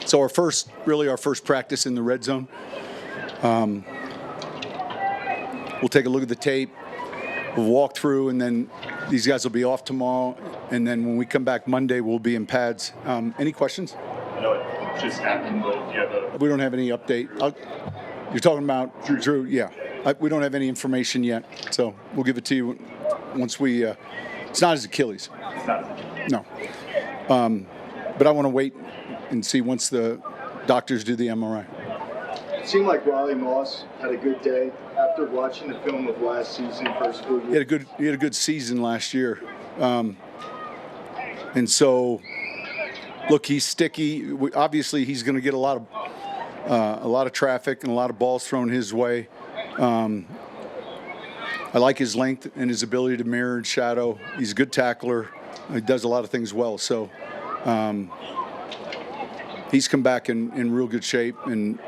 So our first practice in the red zone. We'll take a look at the tape. We'll walk through, and then these guys will be off tomorrow. And then when we come back Monday, we'll be in pads. Any questions? I know it just happened, but do you have We don't have any update. You're talking about Drew? Yeah. We don't have any information yet, so we'll give it to you once we. It's not his Achilles. It's not. No. But I want to wait and see once the doctors do the MRI. It seemed like Riley Moss had a good day after watching the film of last season, first full year. He had a good season last year, and so look, he's sticky. Obviously, he's going to get a lot of traffic and a lot of balls thrown his way. I like his length and his ability to mirror and shadow. He's a good tackler. He does a lot of things well. So he's come back in real good shape. And,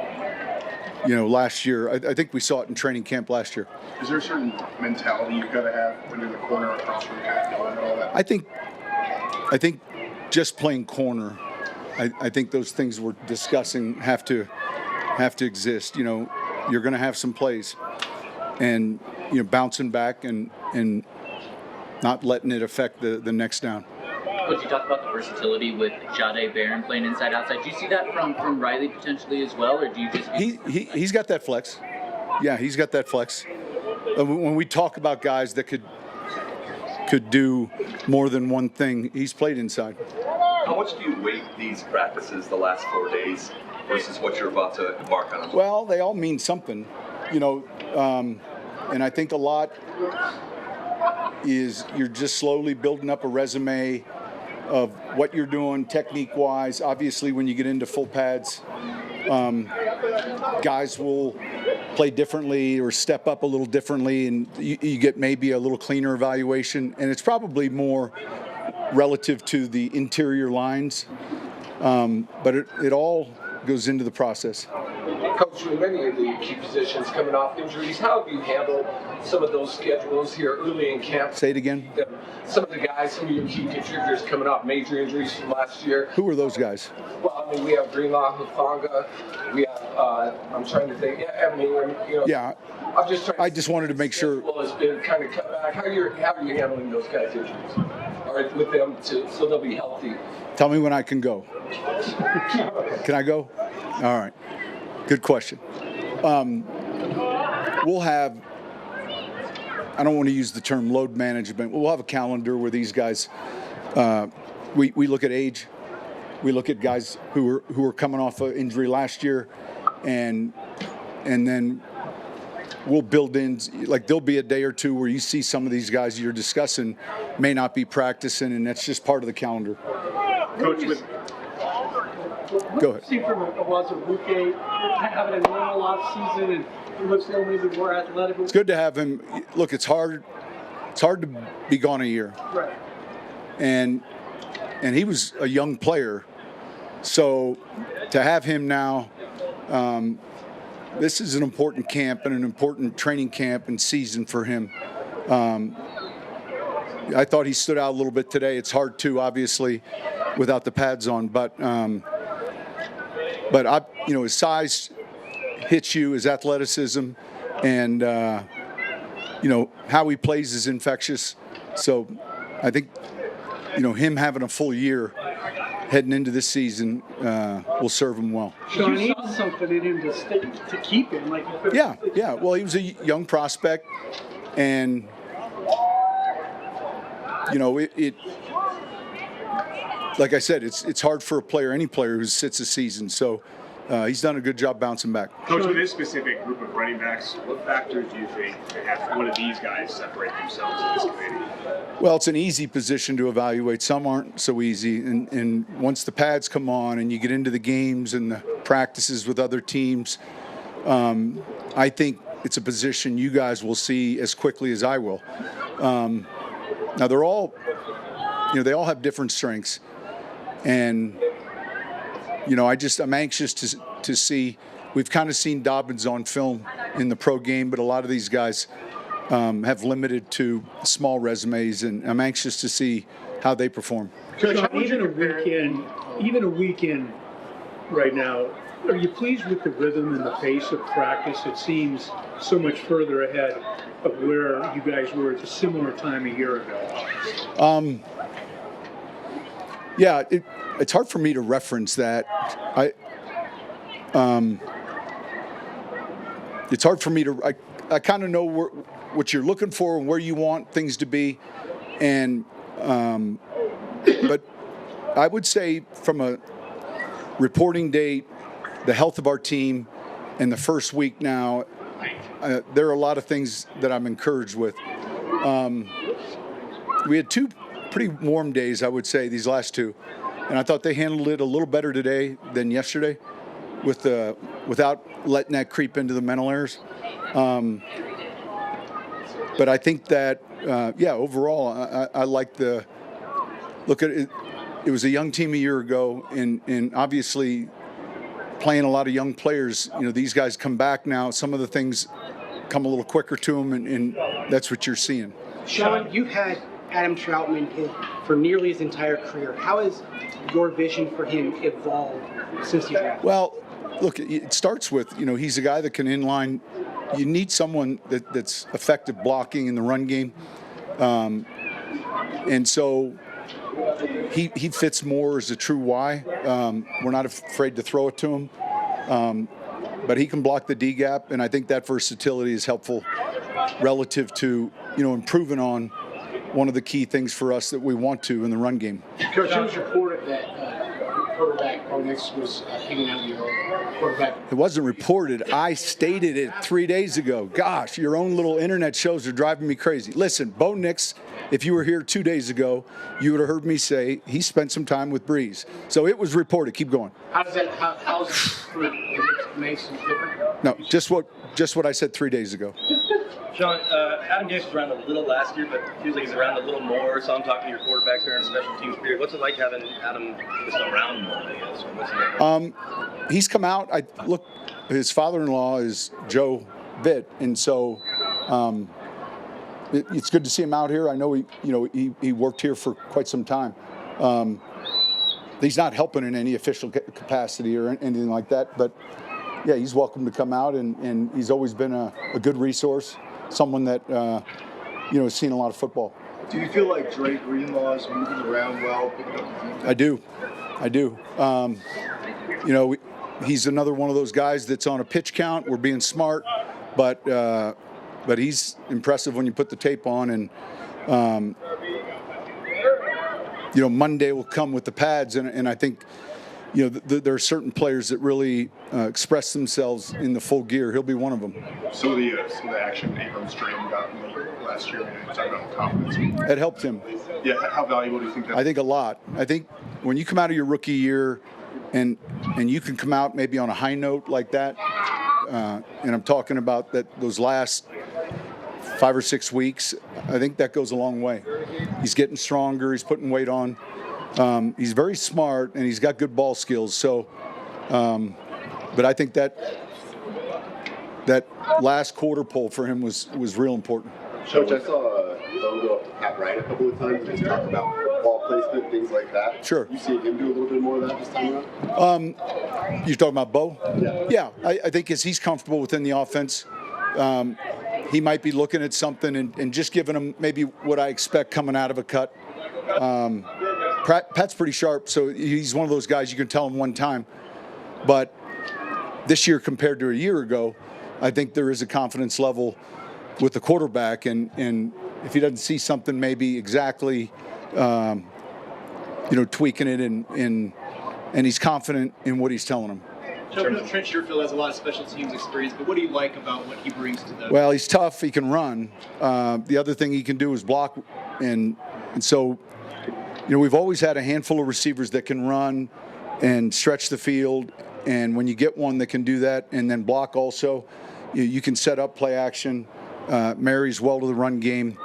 last year, I think we saw it in training camp last year. Is there a certain mentality you've got to have when you're in the corner across from the tackle and all that? I think just playing corner, I think those things we're discussing have to exist. You're going to have some plays, and bouncing back and not letting it affect the next down. Coach, you talked about the versatility with Jadeveon playing inside outside. Do you see that from Riley potentially as well, or do you just? He's got that flex. Yeah, he's got that flex. When we talk about guys that could do more than one thing, he's played inside. How much do you weight these practices the last 4 days versus what you're about to embark on? Well, they all mean something, and I think a lot is you're just slowly building up a resume of what you're doing technique-wise. Obviously, when you get into full pads, guys will play differently or step up a little differently, and you get maybe a little cleaner evaluation. And it's probably more relative to the interior lines, but it all goes into the process. Coach, with many of the key positions coming off injuries, how have you handled some of those schedules here early in camp? Say it again. Some of your key contributors coming off major injuries from last year. Who are those guys? Well, we have Greenlaw, Hufanga. We have, I'm trying to think, Evan Ingram. Yeah. I just wanted to make sure. Has been kind of cut back. How are you handling those guys' injuries? Or with them so they'll be healthy? Tell me when I can go. Can I go? All right. Good question. We'll have, I don't want to use the term load management. We'll have a calendar where these guys, we look at age. We look at guys who are coming off an injury last year, and then we'll build in, like there'll be a day or two where you see some of these guys you're discussing may not be practicing, and that's just part of the calendar. Coach, Go ahead. See from a rookie having a normal off season, and he looks a little maybe more athletic. It's good to have him. Look, it's hard to be gone a year. Right. And he was a young player, so to have him now, this is an important camp and an important training camp and season for him. I thought he stood out a little bit today. It's hard to, obviously, without the pads on, but his size hits you, his athleticism, and how he plays is infectious. So I think him having a full year heading into this season will serve him well. Sean, he saw something in him to keep him. Yeah. Well, he was a young prospect, and it like I said, it's hard for any player who sits a season. So he's done a good job bouncing back. Coach, with this specific group of running backs, what factors do you think to have one of these guys separate themselves in this committee? Well, it's an easy position to evaluate. Some aren't so easy. And once the pads come on and you get into the games and the practices with other teams, I think it's a position you guys will see as quickly as I will. Now, they're all, they all have different strengths. And, I'm anxious to see. We've kind of seen Dobbins on film in the pro game, but a lot of these guys have limited to small resumes, and I'm anxious to see how they perform. Sean, even a weekend, right now. Are you pleased with the rhythm and the pace of practice? It seems so much further ahead of where you guys were at a similar time a year ago. Yeah, it's hard for me to reference that. It's hard for me to. I kind of know what you're looking for and where you want things to be, and but I would say from a reporting date, the health of our team, and the first week now, there are a lot of things that I'm encouraged with. We had 2 pretty warm days, I would say, these last 2, and I thought they handled it a little better today than yesterday, without letting that creep into the mental errors. But I think that, overall, I like the look at it. It was a young team a year ago, and obviously playing a lot of young players. These guys come back now. Some of the things come a little quicker to them, and that's what you're seeing. Sean, you've had Adam Troutman for nearly his entire career. How has your vision for him evolved since you've had him? Well, look, it starts with, he's a guy that can inline. You need someone that's effective blocking in the run game. And so he fits more as a true Y. We're not afraid to throw it to him. But he can block the D gap, and I think that versatility is helpful relative to, improving on one of the key things for us that we want to in the run game. Coach, it was reported that quarterback Bonix was hanging out your quarterback. It wasn't reported. I stated it 3 days ago. Gosh, your own little internet shows are driving me crazy. Listen, Bo Nix, if you were here 2 days ago, you would have heard me say he spent some time with Brees. So it was reported. Keep going. How's it makes it different? No, just what I said 3 days ago. Sean, Adam Dack was around a little last year, but it feels like he's around a little more. So I'm talking to your quarterbacks during special teams period. What's it like having Adam just around more? I guess? What's it like? He's come out. Look, his father-in-law is Joe Vitt, and so it's good to see him out here. I know he worked here for quite some time. He's not helping in any official capacity or anything like that, but yeah, he's welcome to come out, and he's always been a good resource, someone that has seen a lot of football. Do you feel like Dre Greenlaw is moving around well, picking up the defense? I do. He's another one of those guys that's on a pitch count. We're being smart, but he's impressive when you put the tape on, and Monday will come with the pads, and I think there are certain players that really express themselves in the full gear. He'll be one of them. Some of the action Abrams Drain got last year, you talking about confidence. It helped him. Yeah, how valuable do you think that? I think a lot. I think when you come out of your rookie year, and you can come out maybe on a high note like that, and I'm talking about those last 5 or 6 weeks, I think that goes a long way. He's getting stronger. He's putting weight on. He's very smart, and he's got good ball skills. So, but I think that last quarter pull for him was real important. Coach, I saw Bo go up to Pat Wright a couple of times and just talk about ball placement, things like that. Sure. You see him do a little bit more of that this time around? You're talking about Bo? Yeah. I think as he's comfortable within the offense, he might be looking at something and just giving him maybe what I expect coming out of a cut. Pat's pretty sharp, so he's one of those guys you can tell him one time. But this year compared to a year ago, I think there is a confidence level with the quarterback, and if he doesn't see something maybe exactly, tweaking it, and he's confident in what he's telling him. Trent Sherfield has a lot of special teams experience, but what do you like about what he brings to the? Well, he's tough. He can run. The other thing he can do is block, and so we've always had a handful of receivers that can run and stretch the field, and when you get one that can do that and then block also, you can set up play action. Marries well to the run game.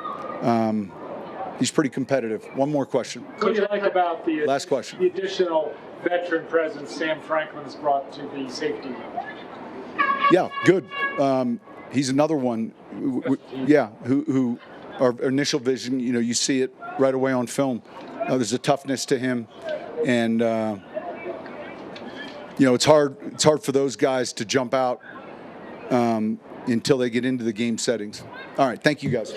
He's pretty competitive. One more question. What do you like about the last question? The additional veteran presence Sam Franklin's brought to the safety room? Yeah, good. He's another one. Who our initial vision, you see it right away on film. There's a toughness to him, and it's hard for those guys to jump out until they get into the game settings. All right, thank you guys.